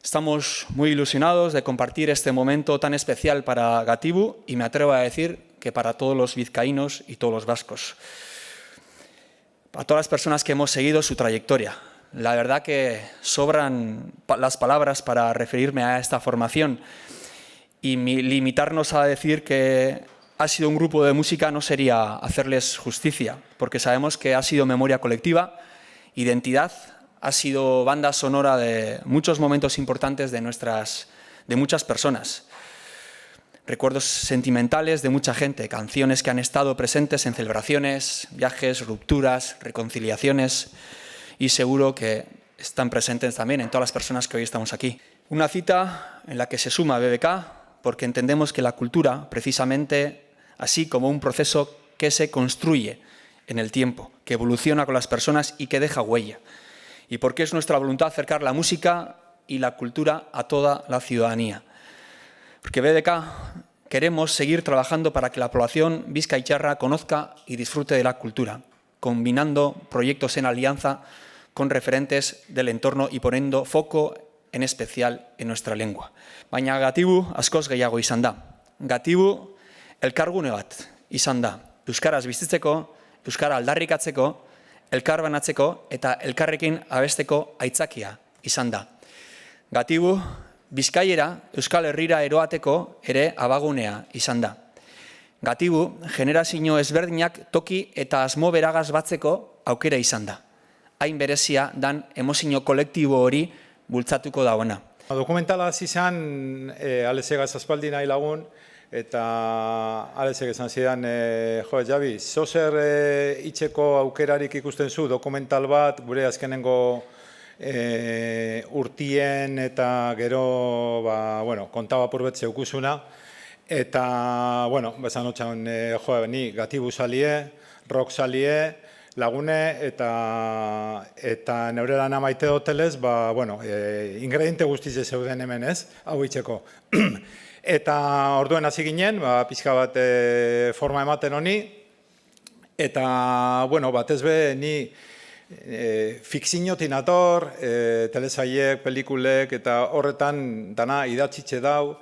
Estamos muy ilusionados de compartir este momento tan especial para Gatibu y me atrevo a decir que para todos los vizcaínos y todos los vascos. Para todas las personas que hemos seguido su trayectoria. La verdad que sobran las palabras para referirme a esta formación y limitarnos a decir que ha sido un grupo de música no sería hacerles justicia, porque sabemos que ha sido memoria colectiva, identidad, ha sido banda sonora de muchos momentos importantes de muchas personas. Recuerdos sentimentales de mucha gente, canciones que han estado presentes en celebraciones, viajes, rupturas, reconciliaciones y seguro que están presentes también en todas las personas que hoy estamos aquí. Una cita en la que se suma BBK porque entendemos que la cultura, precisamente así como un proceso que se construye en el tiempo, que evoluciona con las personas y que deja huella. Y porque es nuestra voluntad acercar la música y la cultura a toda la ciudadanía. Porque BBK queremos seguir trabajando para que la población vizcaicharra conozca y disfrute de la cultura, combinando proyectos en alianza con referentes del entorno y poniendo foco en especial en nuestra lengua. Baina Gatibu askoz gehiago izan da. Gatibu elkargune bat izan da. Euskaraz bizitzeko, euskara aldarrikatzeko, elkar banatzeko eta elkarrekin abesteko aitzakia izan da. Gatibu, Bizkaiera, Euskal Herrira eroateko ere abagunea izan da. Gatibu, generazio ezberdinak toki eta asmo beragaz batzeko aukera izan da. Hain berezia dan emozio kolektibo hori bultzatuko dagoena. Dokumentala hasi zen Alezegaz aspaldi nahi lagun, eta Alezek esan zidan, Javi, zozer itxeko aukerarik ikusten zu dokumental bat, gure azkenengo urtien eta gero kontaba purbet zeukusuna, eta, bezan hotxan, ni Gatibu salie, rock salie, lagune, eta neure lana maite dotelez, ingrediente guztize zeuden hemen ez, hau itxeko. Eta orduen hasi ginen, pixka bat forma ematen honi, eta, batez be, ni fikzinotin ator, telesaiek, pelikulek, eta horretan dana idatzitxe dau,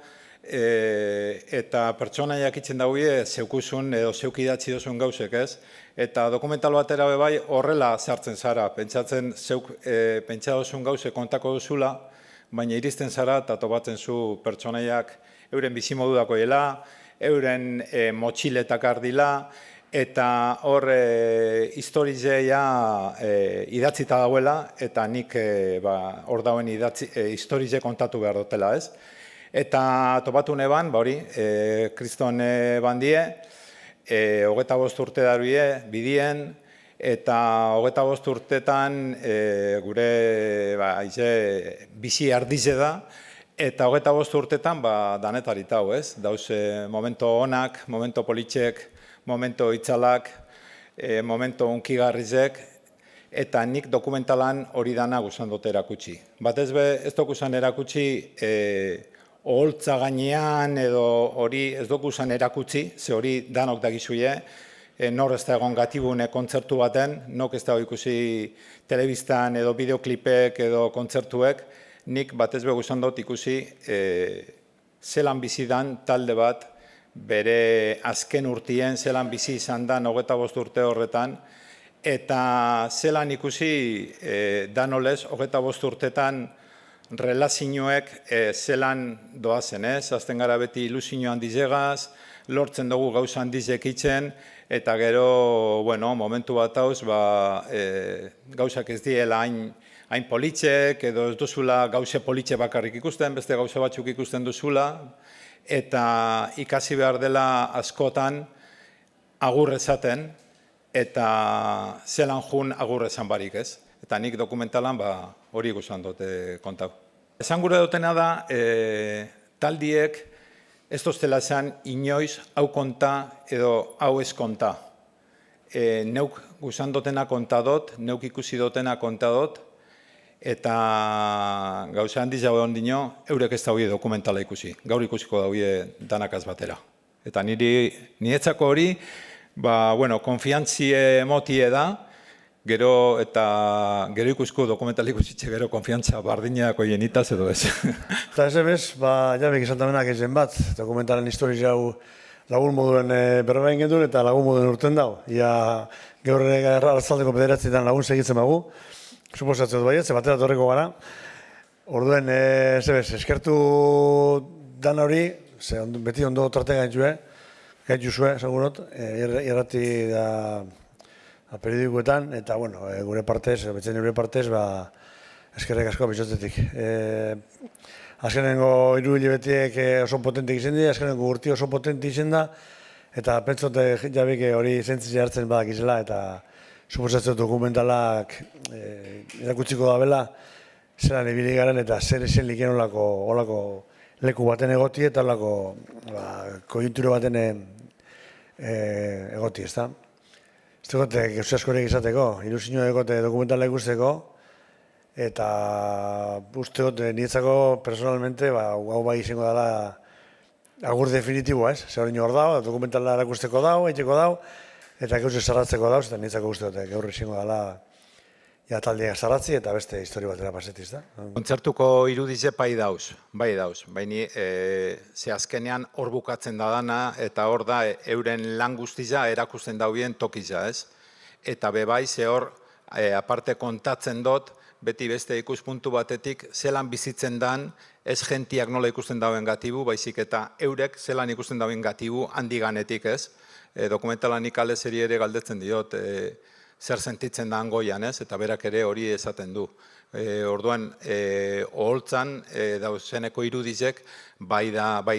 eta pertsonaiak itzen daude zeukuzun edo zeuk idatzi dozun gauzek ez, eta dokumental batera bai horrela sartzen zara, pentsatzen zeuk pentsa dozun gauze kontako duzula, baina iristen zara eta topatzen zu pertsonaiak euren bizimodu dakoela, euren motxiletak ardila, eta hor historizea idatzita dauela, eta nik hor dauen historize kontatu behar dutela ez. Eta topatu neban, kriston bandie, 25 urte daruie, bidien, eta 25 urtetan gure bizi ardize da, eta 25 urtetan danetaritau, ez? Dauz momento onak, momento politxek, momento itzalak, momento unkigarrizek, eta nik dokumentalan hori dana guzan dute erakutsi. Batez be, ez dokuzan erakutsi oholtza gainean edo hori ez dokuzan erakutsi, ze hori danok dagizuie, nor ez da egon Gatibune kontzertu baten, nok ez da ikusi telebistan edo bideoklipek edo kontzertuek, nik batez be guzan dut ikusi zelan bizi dan talde bat, bere azken urtien zelan bizi izan da 25 urte horretan, eta zelan ikusi danolez 25 urtetan relazioek zelan doazen, ez? Azten gara beti ilusio handizegaz, lortzen dugu gauza handizek itzen, eta gero, momentu bat hauz, gauzak ez diela hain politxek, edo ez duzula gauze politxe bakarrik ikusten, beste gauze batzuk ikusten duzula, eta ikasi behar dela askotan agurrezaten, eta zelan jun agurrezan barik, ez? Eta nik dokumentalan hori guzan dute kontau. Esan gure dutena da, taldiek ez doztela esan inoiz hau konta edo hau ez konta. Neuk guzan dutena konta dut, neuk ikusi dutena konta dut, eta gauza handiz jau egon dino, eurek ez daude dokumentala ikusi. Gaur ikusiko daude danakaz batera. Eta niretzako hori, konfiantzie emotie da, Gero ikusko dokumental ikusitxe gero konfiantza bardinak oien itaz edo ez. Eta ez emez, jabek izantamenak ezen bat, dokumentalen historia hau lagun moduen berbain gendun eta lagun moduen urten dago. Ia gaur arratzaldeko bederatzietan lagun segitzen bagu, suposatzen dut baiet, ze batera torreko gara. Orduen, eskertu dan hori, beti ondo trate gaituzue, segurot, irrati da periodikoetan, eta, bueno, gure partez, betxen gure partez, eskerrek asko bitxotetik. Azkenengo 3 hilabetiek oso potentik izan dira, azkenengo urti oso potentik izan da, eta pentsote jabik hori zentzitze hartzen badakizela, eta suposatzen dokumentalak erakutsiko da bela, zelan ibili garen eta zer ezen liken olako leku baten egoti eta olako konjuntura baten egoti, ez da? Ez dugote, euskarazkorik izateko, ilusioa egote dokumentala ikusteko, eta usteot, niretzako personalmente, hau bai izango dela agur definitiboa, ez? Zer hori hor dago, dokumentala erakusteko dago, eiteko dago, eta gauz esarratzeko dago, eta niretzako usteot, gaur izango dela ja taldeak zarratzi eta beste historia batera pasetiz da. Kontzertuko irudize bai dauz. Baina ze azkenean hor bukatzen da dana eta hor da euren lan guztia erakusten dauen tokiza, ez? Eta bebai ze hor aparte kontatzen dut, beti beste ikuspuntu batetik zelan bizitzen dan, ez gentiak nola ikusten dauen gatibu, baizik eta eurek zelan ikusten dauen gatibu handiganetik, ez? Dokumentalan ikalezeri ere galdetzen diot, zer sentitzen da goian, ez? Eta berak ere hori esaten du. Orduan, oholtzan dauzeneko irudizek bai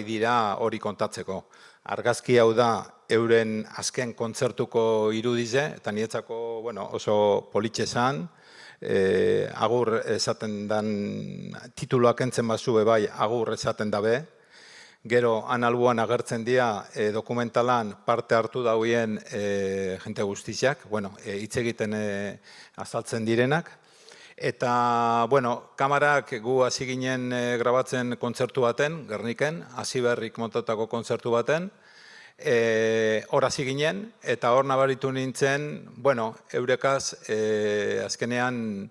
dira hori kontatzeko. Argazki hau da euren azken kontzertuko irudize, eta niretzako oso politxe zan, agur esaten dan, tituloak entzen bazu bai, agur esaten dabe. Gero, analbuan agertzen dira dokumentalan parte hartu dauen jente guztiak, hitz egiten azaltzen direnak. Eta, kamarak gu hasi ginen grabatzen kontzertu baten, Gerniken, Hasiberrik montatako kontzertu baten. Hor hasi ginen, eta hor nabaritu nintzen, eurekaz azkenean,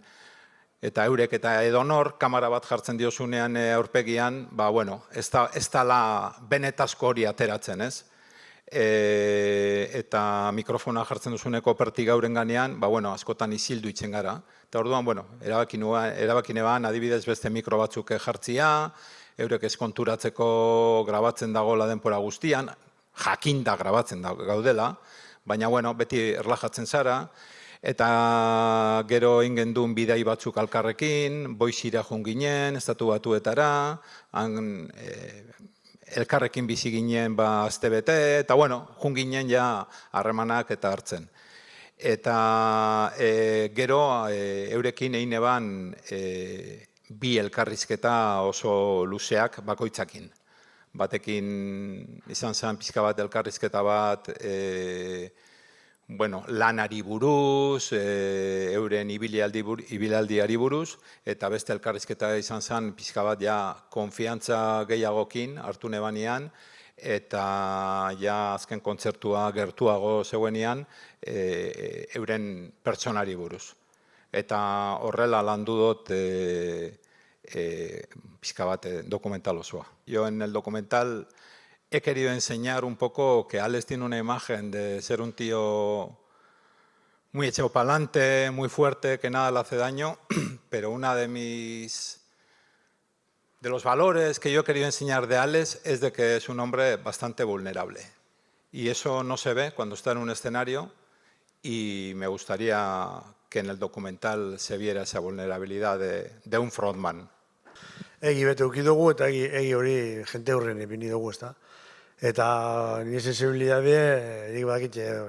eta eurek eta edonor, kamera bat jartzen diozunean aurpegian, ez dala benetazko hori ateratzen, ez? Eta mikrofona jartzen duzuneko perti gauren ganean, askotan isildu itzen gara. Eta orduan, erabaki neban adibidez beste mikro batzuk jartzia, eurek eskonturatzeko grabatzen dagoela denpora guztian, jakinda grabatzen gaudela, baina beti erlajatzen zara, eta gero ingen duen bidai batzuk alkarrekin, boizira joan ginen, estatu batuetara, elkarrekin bizi ginen aztebete, eta joan ginen ja harremanak eta hartzen. Eta gero eurekin egin eban bi elkarrizketa oso luzeak bakoitzakin. Batekin izan zen pixka bat elkarrizketa bat, lanari buruz, euren ibilaldiari buruz, eta beste elkarrizketa izan zen pixka bat ja konfiantza gehiagokin hartu nebanean, eta ja azken kontzertua gertuago zeuenean euren pertsonari buruz. Eta horrela landu dut pixka bat dokumental osoa. Yo en el documental he querido enseñar un poco que Alex tiene una imagen de ser un tío muy echado para adelante, muy fuerte, que nada le hace daño, pero una de los valores que yo he querido enseñar de Alex es de que es un hombre bastante vulnerable. Y eso no se ve cuando está en un escenario y me gustaría que en el documental se viera esa vulnerabilidad de un frontman. Egi bete ukidugu eta egi hori jente horren ipini dugu, ez da? Eta nire sensibilidade, nik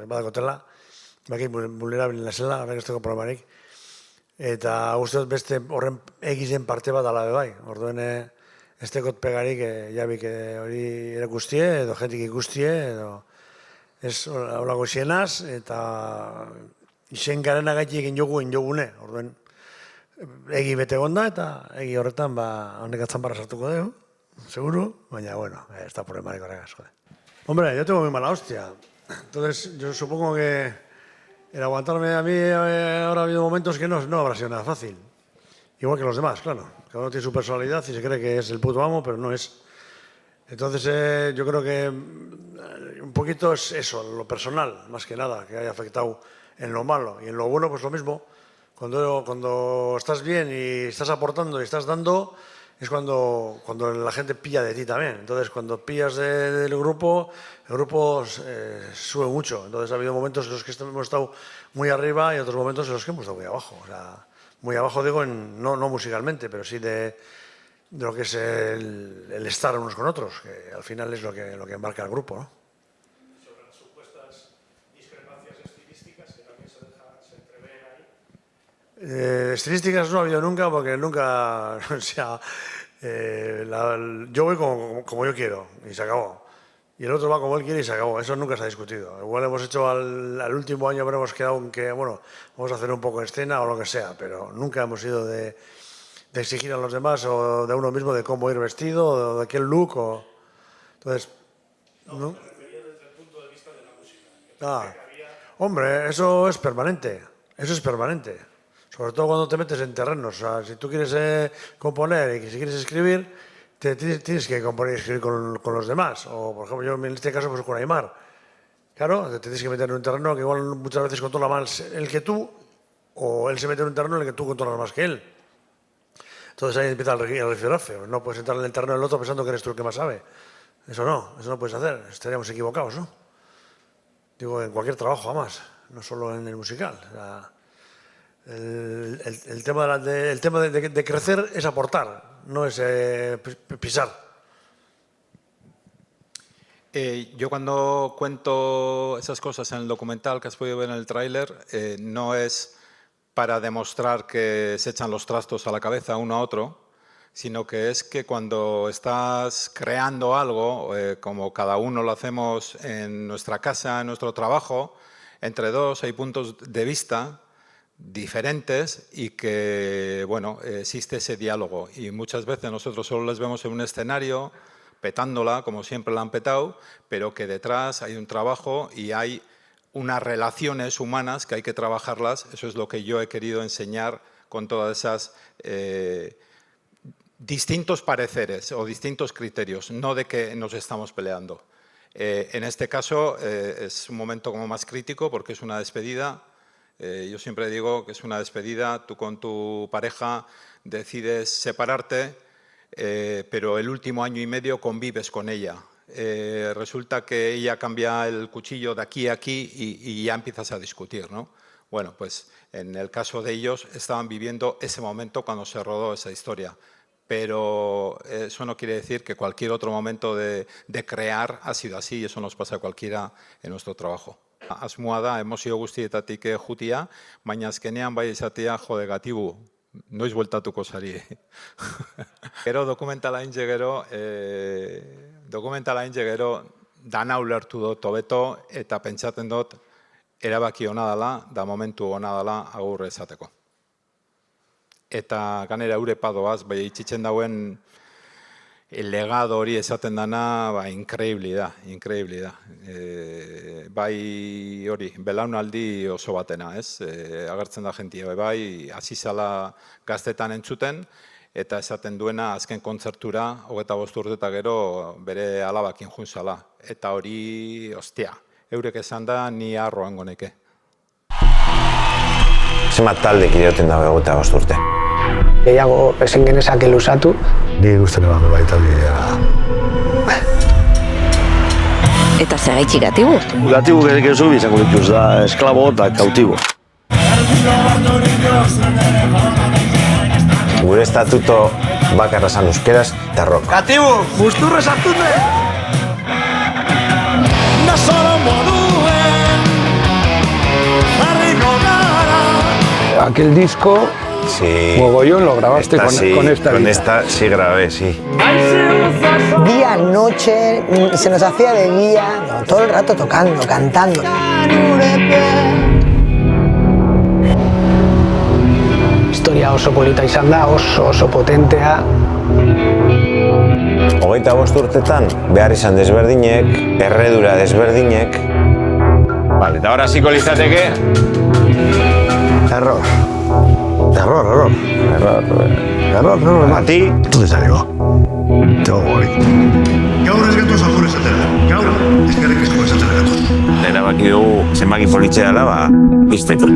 badakotela, bakit vulnerabilin nazela, horrek ez dugu programarik. Eta uste dut beste horren egizen parte bat alabe bai. Orduen ez dekot pegarik jabik hori erakustie, edo jentik ikustie, edo ez holago xienaz, eta izen garen agaitik egin jogune. Orduen egi bete gonda eta egi horretan honek atzanbarra sartuko dugu. Seguro, baina, ez da problemarik horregaz, joder. Hombre, yo tengo muy mala hostia. Entonces, yo supongo que El aguantarme a mí ahora ha habido momentos que no habrá sido nada fácil. Igual que los demás, claro. Cada uno tiene su personalidad y se cree que es el puto amo, pero no es. Entonces yo creo que un poquito es eso, lo personal, más que nada, que haya afectado en lo malo. Y en lo bueno, pues lo mismo. Cuando estás bien y estás aportando y estás dando, es cuando la gente pilla de ti también. Entonces, cuando pillas del grupo, el grupo sube mucho. Entonces, ha habido momentos en los que hemos estado muy arriba y otros momentos en los que hemos estado muy abajo. O sea, muy abajo digo, no musicalmente, pero sí de lo que es el estar unos con otros, que al final es lo que marca el grupo, ¿no? Sobre las supuestas discrepancias estilísticas que también se entreven ahí. Estilísticas no ha habido nunca, porque nunca, o sea, yo voy como yo quiero y se acabó. Y el otro va como él quiere y se acabó. Eso nunca se ha discutido. Igual hemos hecho al último año, habremos quedado en que, bueno, vamos a hacer un poco de escena o lo que sea, pero nunca hemos ido de exigir a los demás o de uno mismo de cómo ir vestido o de qué look. Entonces, ¿no? Me refería desde el punto de vista de la música. Hombre, eso es permanente. Eso es permanente. Sobre todo cuando te metes en terrenos. O sea, si tú quieres componer y si quieres escribir, tienes que componer y escribir con los demás. O, por ejemplo, yo en este caso pues con Aimar. Claro, te tienes que meter en un terreno que igual muchas veces controla más él que tú, o él se mete en un terreno en el que tú controlas más que él. Entonces ahí empieza el rifirrafe. No puedes entrar en el terreno del otro pensando que eres tú el que más sabe. Eso no puedes hacer. Estaríamos equivocados, ¿no? Digo, en cualquier trabajo, además, no solo en el musical. O sea, el tema de crecer es aportar, no es pisar. Yo cuando cuento esas cosas en el documental que has podido ver en el tráiler, no es para demostrar que se echan los trastos a la cabeza uno a otro, sino que es que cuando estás creando algo, como cada uno lo hacemos en nuestra casa, en nuestro trabajo, entre dos hay puntos de vista diferentes y que, bueno, existe ese diálogo. Y muchas veces nosotros solo les vemos en un escenario, petándola, como siempre la han petado, pero que detrás hay un trabajo y hay unas relaciones humanas que hay que trabajarlas. Eso es lo que yo he querido enseñar con todas esas distintos pareceres o distintos criterios, no de que nos estamos peleando. En este caso es un momento como más crítico porque es una despedida. Yo siempre digo que es una despedida, tú con tu pareja decides separarte, pero el último año y medio convives con ella. Resulta que ella cambia el cuchillo de aquí a aquí y ya empiezas a discutir, ¿no? Bueno, pues en el caso de ellos estaban viviendo ese momento cuando se rodó esa historia. Pero eso no quiere decir que cualquier otro momento de crear ha sido así y eso nos pasa a cualquiera en nuestro trabajo. Asmoa da, emozio guztietatik jutia, baina azkenean bai esatea jode gatibu, noiz bueltatuko sari. Gero dokumentala intze gero dana ulertu dut hobeto eta pentsatzen dut erabaki ona dela, da momentu ona dela agur esateko. Eta ganera eure padoaz, bai itxitzen dauen legado hori esaten dana, ba, increíble da. Bai hori, belaunaldi oso batena, ez? Agertzen da jentia, bai, hasi zala gaztetan entzuten, eta esaten duena azken kontzertura, 25 urte eta gero bere alabakin jun zala. Eta hori, ostia, eurek esan da, ni harroango neke. Zenbat taldek idioten dago 25 urte? Gehiago ezin genezake luzatu. Ni gusten eman baita bidea. Eta segaitxik gatibu? Gatibu gezu bizango dituz da, esklabo eta kautibo. Gure estatuto bakarra zan euskeraz eta rock. Gatibu, busturra sartu ne! Aquel disco, Sí. mogollón, lo grabaste con esta Con guitarra. esta sí grabé, sí. Día, noche, se nos hacía de guía, no, todo el rato tocando, cantando. Historia oso polita izan da, oso potentea. 25 urtetan behar izan desberdinek, erredura desberdinek, Vale, eta ahora hasiko litzateke... Error. Mati? Tú te salió. Tengo gori. Gaur ez gatoz apur esatera. Gaur ez garek esko esatera gatoz. Erabaki dugu zenbaki politxe dela, izteko.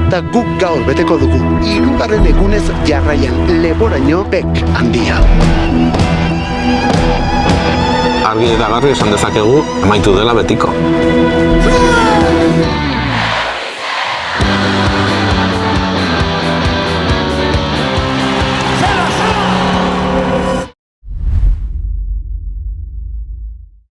Eta guk gaur beteko dugu 3. egunez jarraian Leporaino bek handia. Argi eta garbi esan dezakegu amaitu dela betiko.